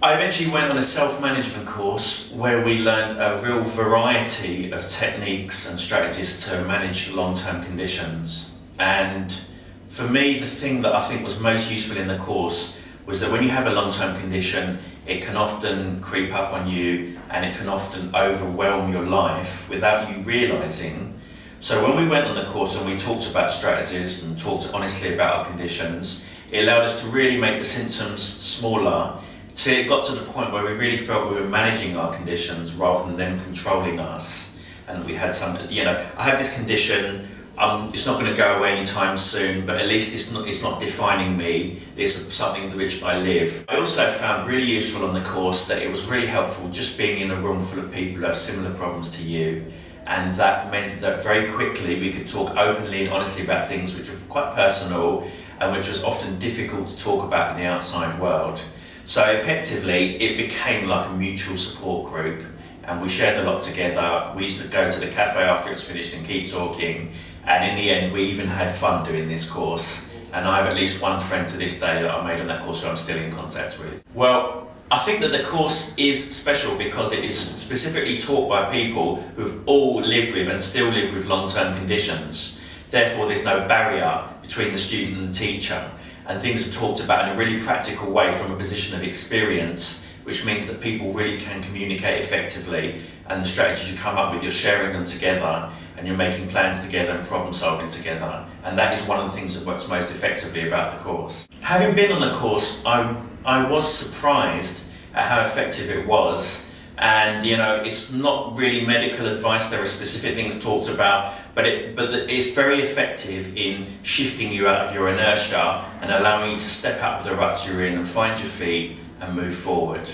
I eventually went on a self-management course where we learned a real variety of techniques and strategies to manage long-term conditions. And for me, the thing that I think was most useful in the course was that when you have a long-term condition, it can often creep up on you and it can often overwhelm your life without you realising. So when we went on the course and we talked about strategies and talked honestly about our conditions, it allowed us to really make the symptoms smaller. So it got to the point where we really felt we were managing our conditions rather than them controlling us. And we had some, I had this condition, it's not going to go away anytime soon, but at least it's not defining me. It's something with which I live. I also found really useful on the course that it was really helpful just being in a room full of people who have similar problems to you. And that meant that very quickly we could talk openly and honestly about things which were quite personal and which was often difficult to talk about in the outside world. So effectively, it became like a mutual support group, and we shared a lot together. We used to go to the cafe after it was finished and keep talking, and in the end, we even had fun doing this course. And I have at least one friend to this day that I made on that course who I'm still in contact with. Well, I think that the course is special because it is specifically taught by people who've all lived with and still live with long-term conditions. Therefore, there's no barrier between the student and the teacher. And things are talked about in a really practical way from a position of experience, which means that people really can communicate effectively, and the strategies you come up with, you're sharing them together and you're making plans together and problem solving together. And that is one of the things that works most effectively about the course. Having been on the course, I was surprised at how effective it was. And it's not really medical advice, there are specific things talked about, but it's very effective in shifting you out of your inertia and allowing you to step out of the ruts you're in and find your feet and move forward.